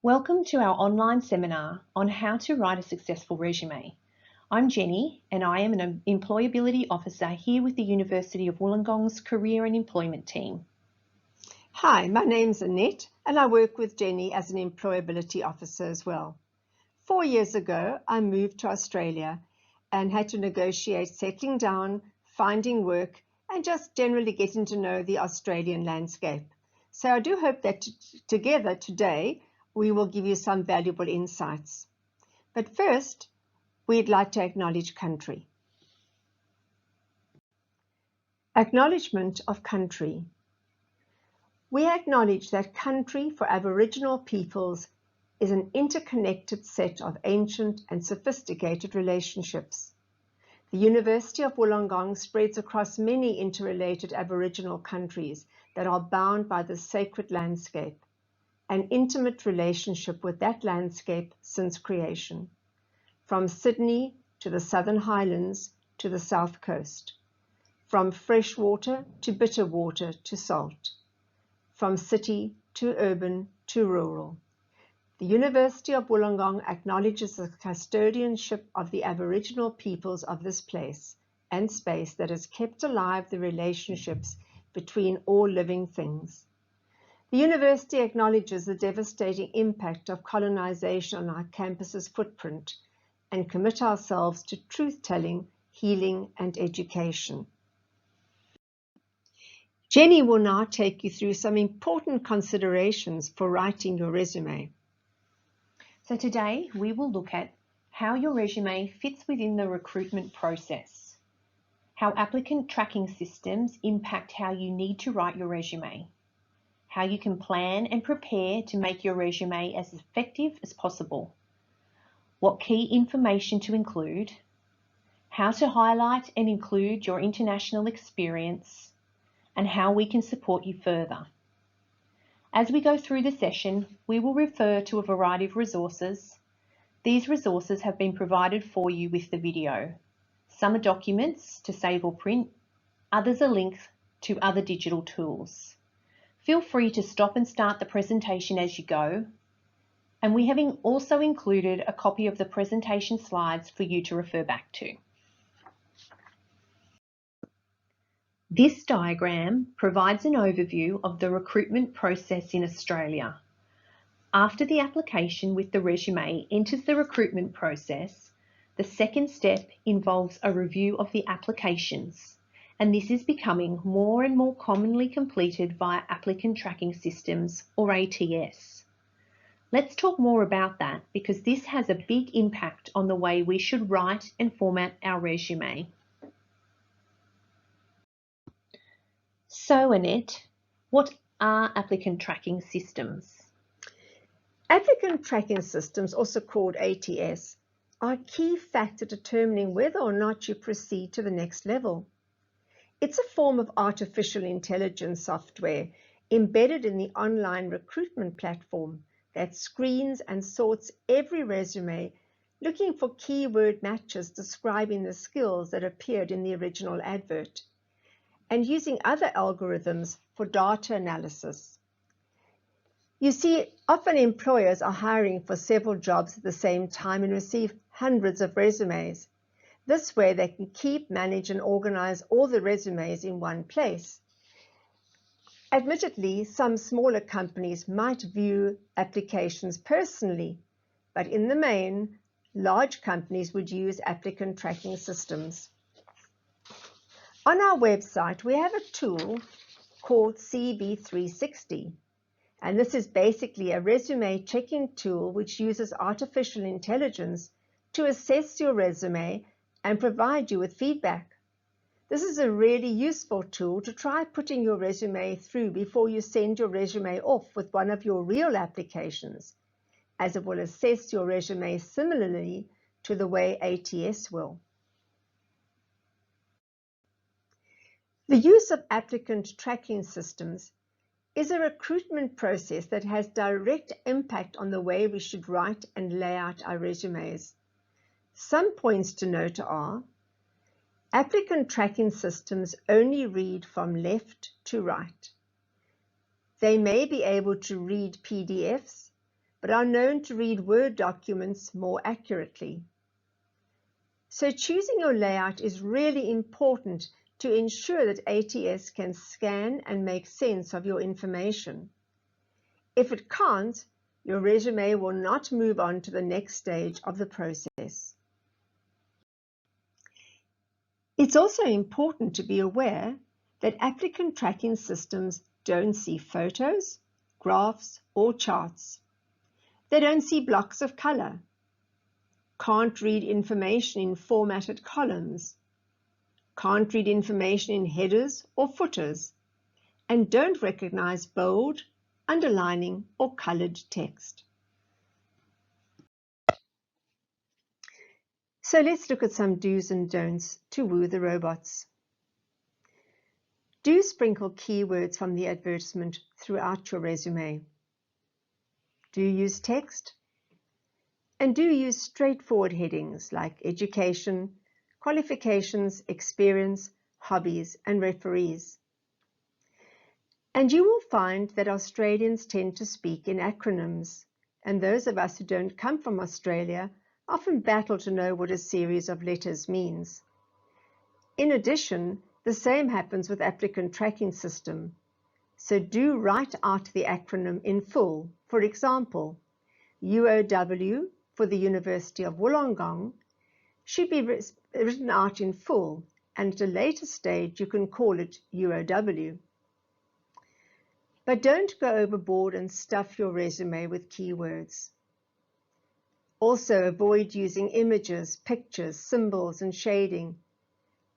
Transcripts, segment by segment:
Welcome to our online seminar on how to write a successful resume. I'm Jenny and I am an Employability Officer here with the University of Wollongong's Career and Employment team. Hi, my name's Annette and I work with Jenny as an Employability Officer as well. 4 years ago, I moved to Australia and had to negotiate settling down, finding work, and just generally getting to know the Australian landscape. So I do hope that together today, we will give you some valuable insights. But first, we'd like to acknowledge country. Acknowledgement of country. We acknowledge that country for Aboriginal peoples is an interconnected set of ancient and sophisticated relationships. The University of Wollongong spreads across many interrelated Aboriginal countries that are bound by the sacred landscape, an intimate relationship with that landscape since creation, from Sydney to the Southern Highlands to the South Coast, from freshwater to bitter water to salt, from city to urban to rural. The University of Wollongong acknowledges the custodianship of the Aboriginal peoples of this place and space that has kept alive the relationships between all living things. The university acknowledges the devastating impact of colonization on our campus's footprint and commit ourselves to truth-telling, healing, and education. Jenny will now take you through some important considerations for writing your resume. So today we will look at how your resume fits within the recruitment process, how applicant tracking systems impact how you need to write your resume, how you can plan and prepare to make your resume as effective as possible, what key information to include, how to highlight and include your international experience, and how we can support you further. As we go through the session, we will refer to a variety of resources. These resources have been provided for you with the video. Some are documents to save or print, others are links to other digital tools. Feel free to stop and start the presentation as you go, and we have also included a copy of the presentation slides for you to refer back to. This diagram provides an overview of the recruitment process in Australia. After the application with the resume enters the recruitment process, the second step involves a review of the applications, and this is becoming more and more commonly completed via Applicant Tracking Systems, or ATS. Let's talk more about that because this has a big impact on the way we should write and format our resume. So, Annette, what are applicant tracking systems? Applicant tracking systems, also called ATS, are a key factor determining whether or not you proceed to the next level. It's a form of artificial intelligence software embedded in the online recruitment platform that screens and sorts every resume looking for keyword matches describing the skills that appeared in the original advert, and using other algorithms for data analysis. You see, often employers are hiring for several jobs at the same time and receive hundreds of resumes. This way they can keep, manage, and organize all the resumes in one place. Admittedly, some smaller companies might view applications personally, but in the main, large companies would use applicant tracking systems. On our website, we have a tool called CV360, and this is basically a resume checking tool which uses artificial intelligence to assess your resume and provide you with feedback. This is a really useful tool to try putting your resume through before you send your resume off with one of your real applications, as it will assess your resume similarly to the way ATS will. The use of applicant tracking systems is a recruitment process that has direct impact on the way we should write and lay out our resumes. Some points to note are: applicant tracking systems only read from left to right. They may be able to read PDFs, but are known to read Word documents more accurately. So choosing your layout is really important to ensure that ATS can scan and make sense of your information. If it can't, your resume will not move on to the next stage of the process. It's also important to be aware that applicant tracking systems don't see photos, graphs, or charts. They don't see blocks of color, can't read information in formatted columns, can't read information in headers or footers, and don't recognize bold, underlining, or colored text. So let's look at some do's and don'ts to woo the robots. Do sprinkle keywords from the advertisement throughout your resume. Do use text. And do use straightforward headings like education, qualifications, experience, hobbies, and referees. And you will find that Australians tend to speak in acronyms, and those of us who don't come from Australia often battle to know what a series of letters means. In addition, the same happens with Applicant Tracking System. So do write out the acronym in full. For example, UOW for the University of Wollongong should be written out in full, and at a later stage you can call it UOW. But don't go overboard and stuff your resume with keywords. Also avoid using images, pictures, symbols, and shading,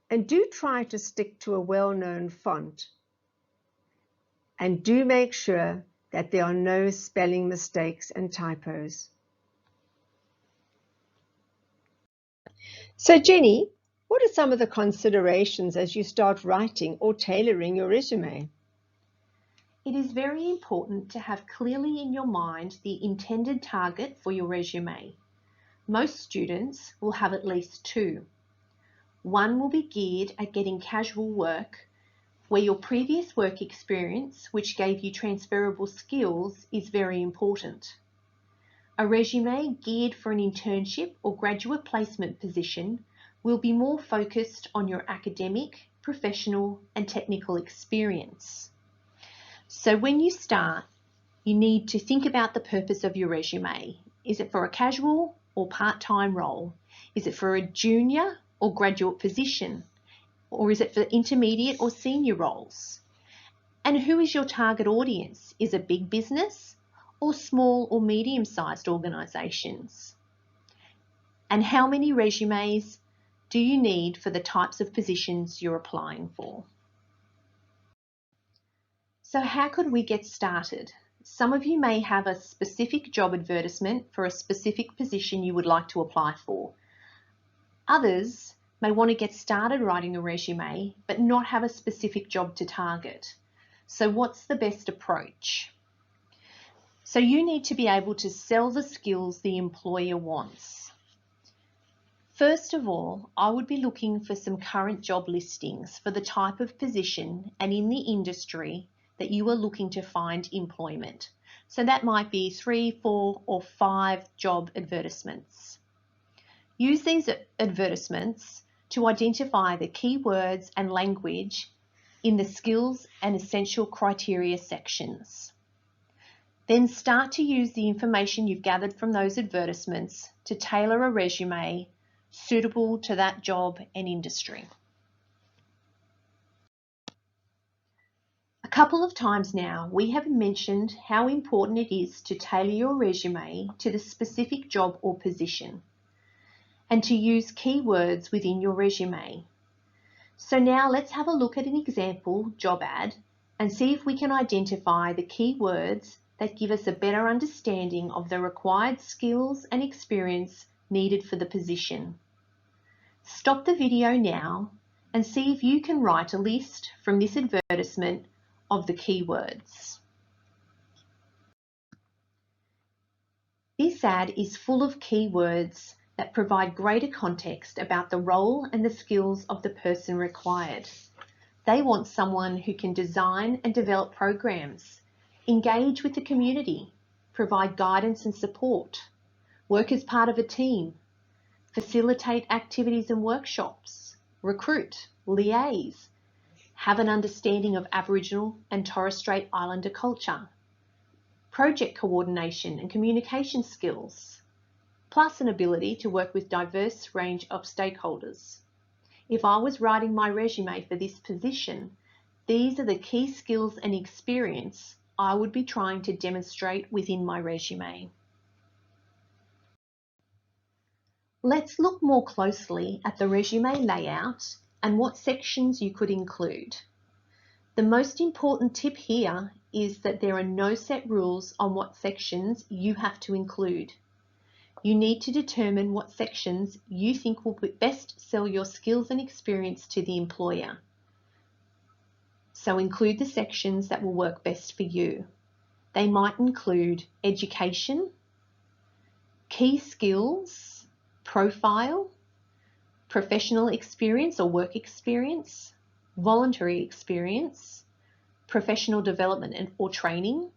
and do try to stick to a well-known font. And do make sure that there are no spelling mistakes and typos. So Jenny, what are some of the considerations as you start writing or tailoring your resume? It is very important to have clearly in your mind the intended target for your resume. Most students will have at least two. One will be geared at getting casual work, where your previous work experience, which gave you transferable skills, is very important. A resume geared for an internship or graduate placement position will be more focused on your academic, professional, and technical experience. So when you start, you need to think about the purpose of your resume. Is it for a casual or part-time role? Is it for a junior or graduate position? Or is it for intermediate or senior roles? And who is your target audience? Is it big business or small or medium-sized organisations? And how many resumes do you need for the types of positions you're applying for? So how could we get started? Some of you may have a specific job advertisement for a specific position you would like to apply for. Others may want to get started writing a resume but not have a specific job to target. So what's the best approach? So you need to be able to sell the skills the employer wants. First of all, I would be looking for some current job listings for the type of position and in the industry that you are looking to find employment. So that might be 3, 4, or 5 job advertisements. Use these advertisements to identify the keywords and language in the skills and essential criteria sections. Then start to use the information you've gathered from those advertisements to tailor a resume suitable to that job and industry. A couple of times now, we have mentioned how important it is to tailor your resume to the specific job or position, and to use keywords within your resume. So now let's have a look at an example job ad and see if we can identify the keywords that give us a better understanding of the required skills and experience needed for the position. Stop the video now and see if you can write a list from this advertisement of the keywords. This ad is full of keywords that provide greater context about the role and the skills of the person required. They want someone who can design and develop programs, engage with the community, provide guidance and support, work as part of a team, facilitate activities and workshops, recruit, liaise, have an understanding of Aboriginal and Torres Strait Islander culture, project coordination and communication skills, plus an ability to work with diverse range of stakeholders. If I was writing my resume for this position, these are the key skills and experience I would be trying to demonstrate within my resume. Let's look more closely at the resume layout and what sections you could include. The most important tip here is that there are no set rules on what sections you have to include. You need to determine what sections you think will best sell your skills and experience to the employer. So include the sections that will work best for you. They might include education, key skills, profile, professional experience or work experience, voluntary experience, professional development or training,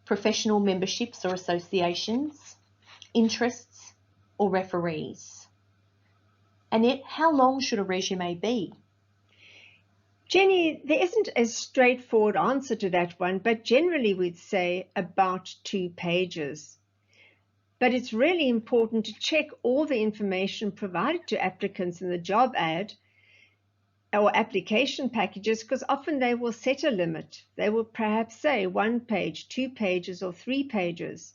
professional memberships or associations, interests or referees. Annette, how long should a resume be? Jenny, there isn't a straightforward answer to that one, but generally we'd say about 2 pages. But it's really important to check all the information provided to applicants in the job ad or application packages, because often they will set a limit. They will perhaps say 1 page, 2 pages, or 3 pages.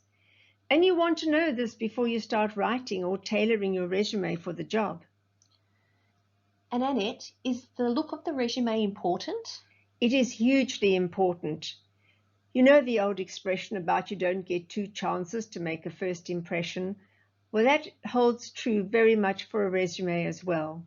And you want to know this before you start writing or tailoring your resume for the job. And Annette, is the look of the resume important? It is hugely important. You know the old expression about you don't get 2 chances to make a first impression? Well, that holds true very much for a resume as well.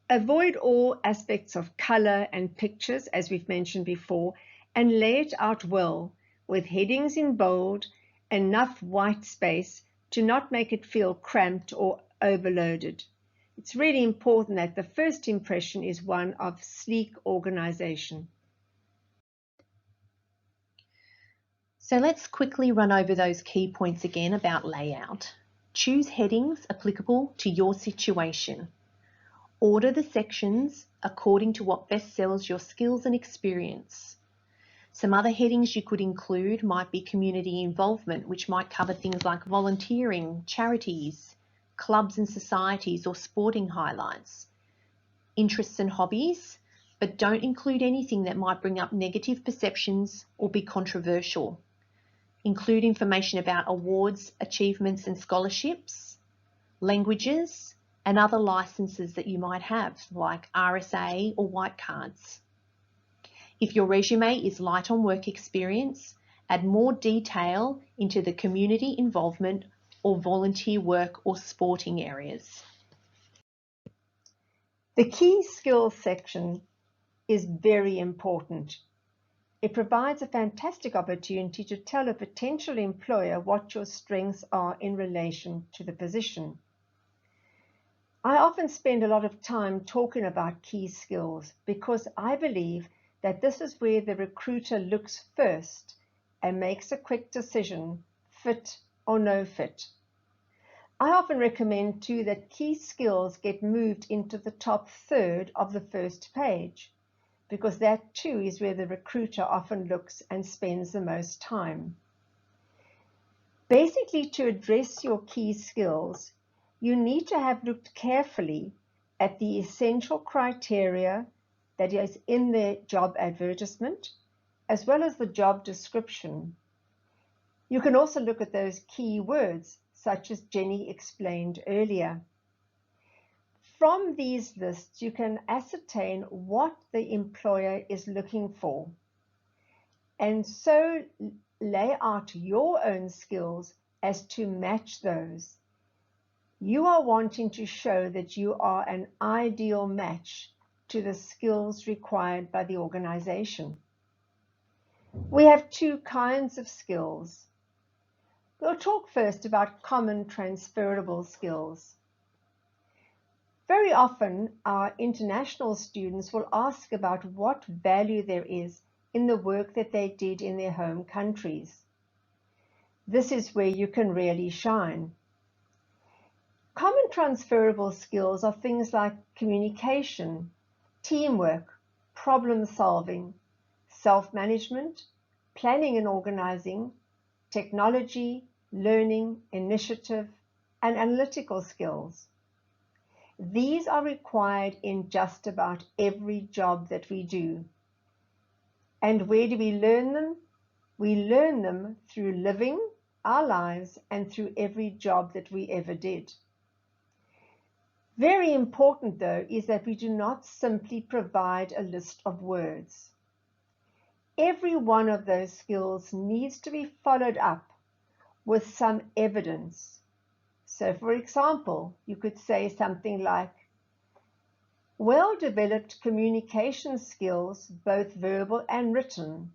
Avoid all aspects of color and pictures, as we've mentioned before, and lay it out well with headings in bold, enough white space to not make it feel cramped or overloaded. It's really important that the first impression is one of sleek organization. So let's quickly run over those key points again about layout. Choose headings applicable to your situation. Order the sections according to what best sells your skills and experience. Some other headings you could include might be community involvement, which might cover things like volunteering, charities, clubs and societies, or sporting highlights. Interests and hobbies, but don't include anything that might bring up negative perceptions or be controversial. Include information about awards, achievements and scholarships, languages, and other licenses that you might have, like RSA or white cards. If your resume is light on work experience, add more detail into the community involvement or volunteer work or sporting areas. The key skills section is very important. It provides a fantastic opportunity to tell a potential employer what your strengths are in relation to the position. I often spend a lot of time talking about key skills because I believe that this is where the recruiter looks first and makes a quick decision, fit or no fit. I often recommend too that key skills get moved into the top third of the first page, because that too is where the recruiter often looks and spends the most time. Basically, to address your key skills, you need to have looked carefully at the essential criteria that is in the job advertisement, as well as the job description. You can also look at those key words, such as Jenny explained earlier. From these lists, you can ascertain what the employer is looking for, and so lay out your own skills as to match those. You are wanting to show that you are an ideal match to the skills required by the organization. We have 2 kinds of skills. We'll talk first about common transferable skills. Very often, our international students will ask about what value there is in the work that they did in their home countries. This is where you can really shine. Common transferable skills are things like communication, teamwork, problem solving, self-management, planning and organizing, technology, learning, initiative, and analytical skills. These are required in just about every job that we do. And where do we learn them? We learn them through living our lives and through every job that we ever did. Very important, though, is that we do not simply provide a list of words. Every one of those skills needs to be followed up with some evidence. So, for example, you could say something like, well-developed communication skills, both verbal and written,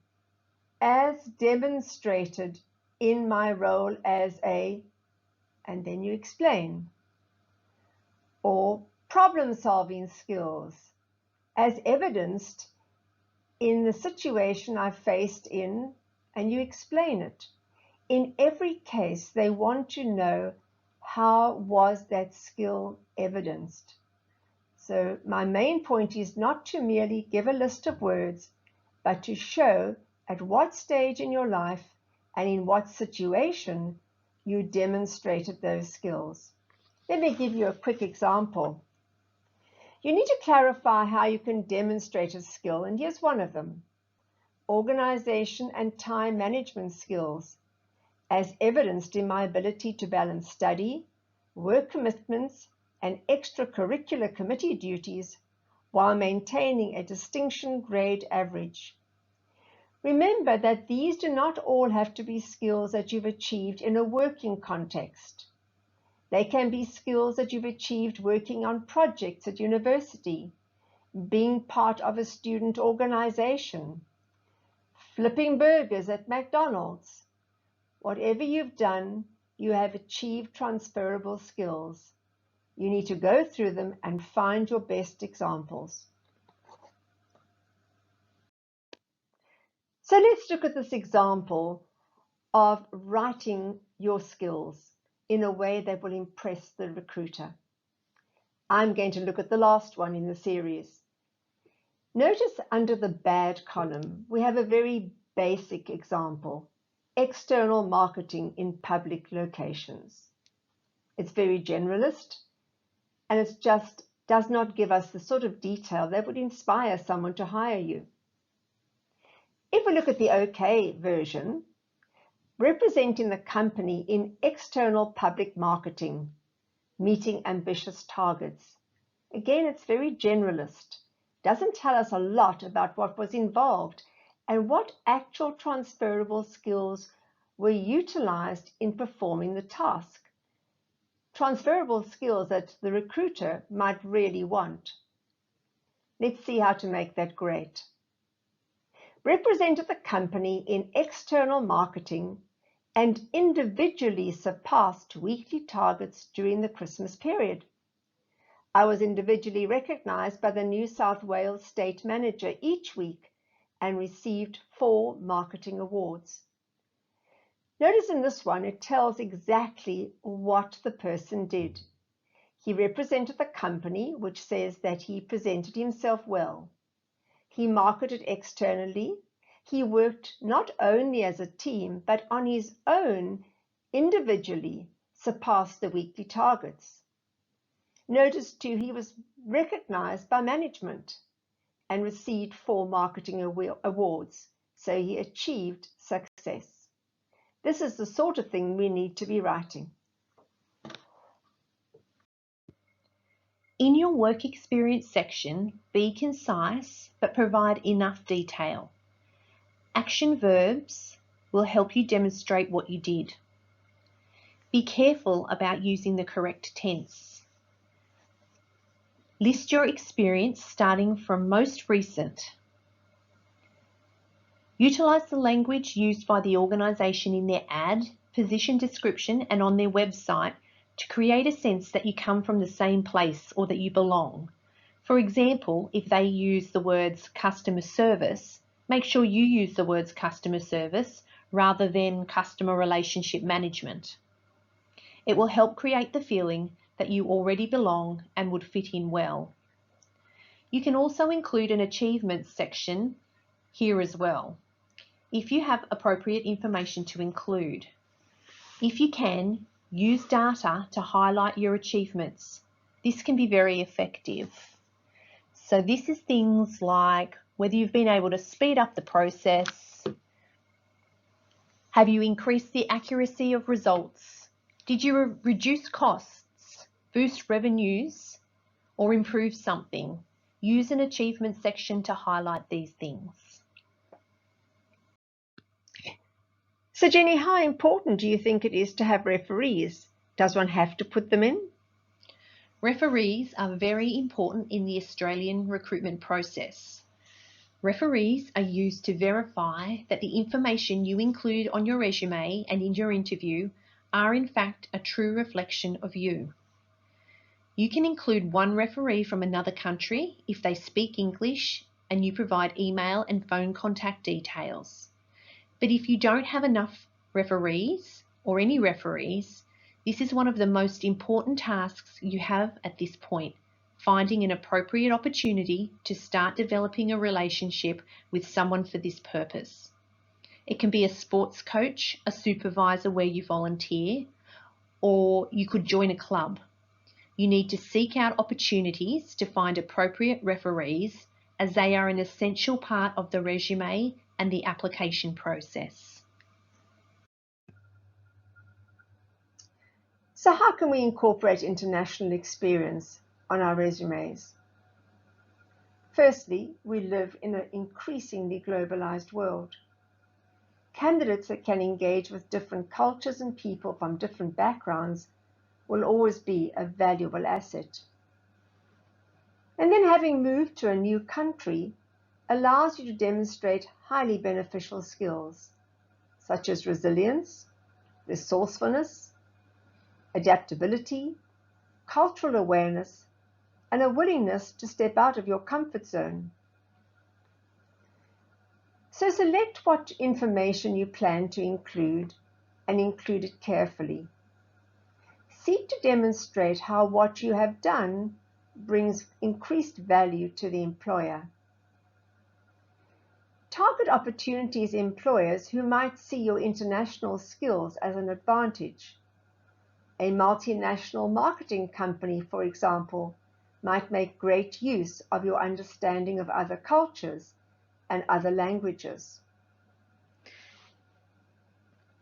as demonstrated in my role as a, and then you explain. Or problem-solving skills, as evidenced in the situation I faced in, and you explain it. In every case, they want to know, how was that skill evidenced? So my main point is not to merely give a list of words, but to show at what stage in your life and in what situation you demonstrated those skills. Let me give you a quick example. You need to clarify how you can demonstrate a skill, and here's one of them. Organization and time management skills, as evidenced in my ability to balance study, work commitments, and extracurricular committee duties while maintaining a distinction grade average. Remember that these do not all have to be skills that you've achieved in a working context. They can be skills that you've achieved working on projects at university, being part of a student organization, flipping burgers at McDonald's. Whatever you've done, you have achieved transferable skills. You need to go through them and find your best examples. So let's look at this example of writing your skills in a way that will impress the recruiter. I'm going to look at the last one in the series. Notice under the bad column, we have a very basic example, external marketing in public locations. It's very generalist, and it just does not give us the sort of detail that would inspire someone to hire you. If we look at the OK version, representing the company in external public marketing, meeting ambitious targets. Again, it's very generalist. Doesn't tell us a lot about what was involved and what actual transferable skills were utilized in performing the task. Transferable skills that the recruiter might really want. Let's see how to make that great. Represented the company in external marketing and individually surpassed weekly targets during the Christmas period. I was individually recognized by the New South Wales State Manager each week and received 4 marketing awards. Notice in this one, it tells exactly what the person did. He represented the company, which says that he presented himself well. He marketed externally. He worked not only as a team, but on his own, individually, surpassed the weekly targets. Notice too, he was recognized by management and received 4 marketing awards, so he achieved success. This is the sort of thing we need to be writing. In your work experience section, be concise but provide enough detail. Action verbs will help you demonstrate what you did. Be careful about using the correct tense. List your experience starting from most recent. Utilize the language used by the organisation in their ad, position description and on their website to create a sense that you come from the same place or that you belong. For example, if they use the words customer service, make sure you use the words customer service rather than customer relationship management. It will help create the feeling that you already belong and would fit in well. You can also include an achievements section here as well, if you have appropriate information to include. If you can, use data to highlight your achievements. This can be very effective. So this is things like whether you've been able to speed up the process, have you increased the accuracy of results, did you reduce costs, boost revenues, or improve something. Use an achievement section to highlight these things. So Jenny, how important do you think it is to have referees? Does one have to put them in? Referees are very important in the Australian recruitment process. Referees are used to verify that the information you include on your resume and in your interview are in fact a true reflection of you. You can include one referee from another country if they speak English and you provide email and phone contact details. But if you don't have enough referees or any referees, this is one of the most important tasks you have at this point, finding an appropriate opportunity to start developing a relationship with someone for this purpose. It can be a sports coach, a supervisor where you volunteer, or you could join a club. You need to seek out opportunities to find appropriate referees, as they are an essential part of the resume and the application process. So how can we incorporate international experience on our resumes? Firstly, we live in an increasingly globalized world. Candidates that can engage with different cultures and people from different backgrounds will always be a valuable asset. And then having moved to a new country allows you to demonstrate highly beneficial skills, such as resilience, resourcefulness, adaptability, cultural awareness, and a willingness to step out of your comfort zone. So select what information you plan to include and include it carefully. Seek to demonstrate how what you have done brings increased value to the employer. Target opportunities employers who might see your international skills as an advantage. A multinational marketing company, for example, might make great use of your understanding of other cultures and other languages.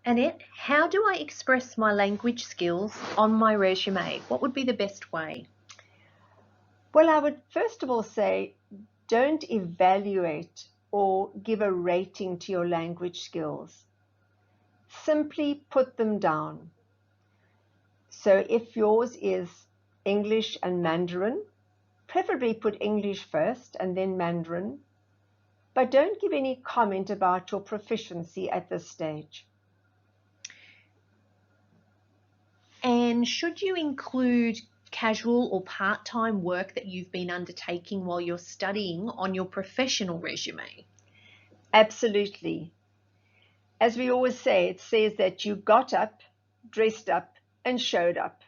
Annette, how do I express my language skills on my resume? What would be the best way? Well, I would first of all say, don't evaluate or give a rating to your language skills. Simply put them down. So if yours is English and Mandarin, preferably put English first and then Mandarin, but don't give any comment about your proficiency at this stage. And should you include casual or part-time work that you've been undertaking while you're studying on your professional resume? Absolutely. As we always say, it says that you got up, dressed up, and showed up.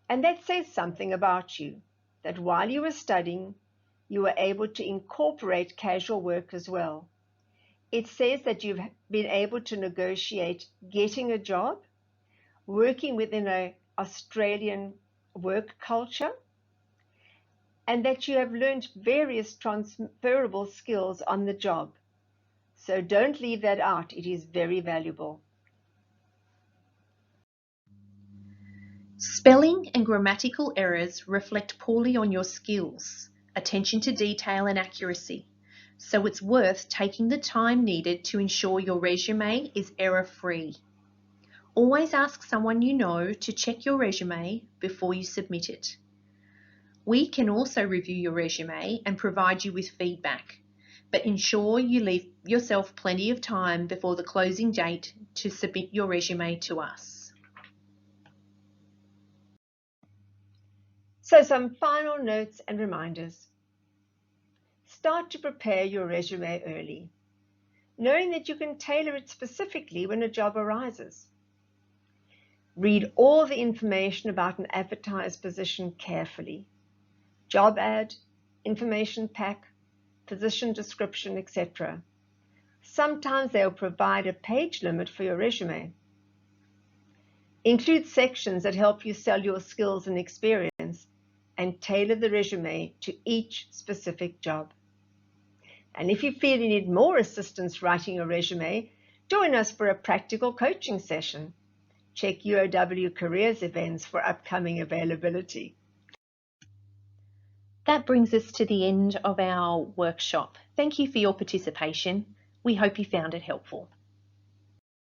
And that says something about you, that while you were studying, you were able to incorporate casual work as well. It says that you've been able to negotiate getting a job, working within an Australian work culture, and that you have learned various transferable skills on the job. So don't leave that out. It is very valuable. Spelling and grammatical errors reflect poorly on your skills, attention to detail and accuracy. So it's worth taking the time needed to ensure your resume is error-free. Always ask someone you know to check your resume before you submit it. We can also review your resume and provide you with feedback, but ensure you leave yourself plenty of time before the closing date to submit your resume to us. So some final notes and reminders. Start to prepare your resume early. knowing that you can tailor it specifically when a job arises. Read all the information about an advertised position carefully. Job ad, information pack, position description, etc. Sometimes they'll provide a page limit for your resume. Include sections that help you sell your skills and experience, and tailor the resume to each specific job. And if you feel you need more assistance writing your resume, join us for a practical coaching session. Check UOW Careers events for upcoming availability. That brings us to the end of our workshop. Thank you for your participation. We hope you found it helpful.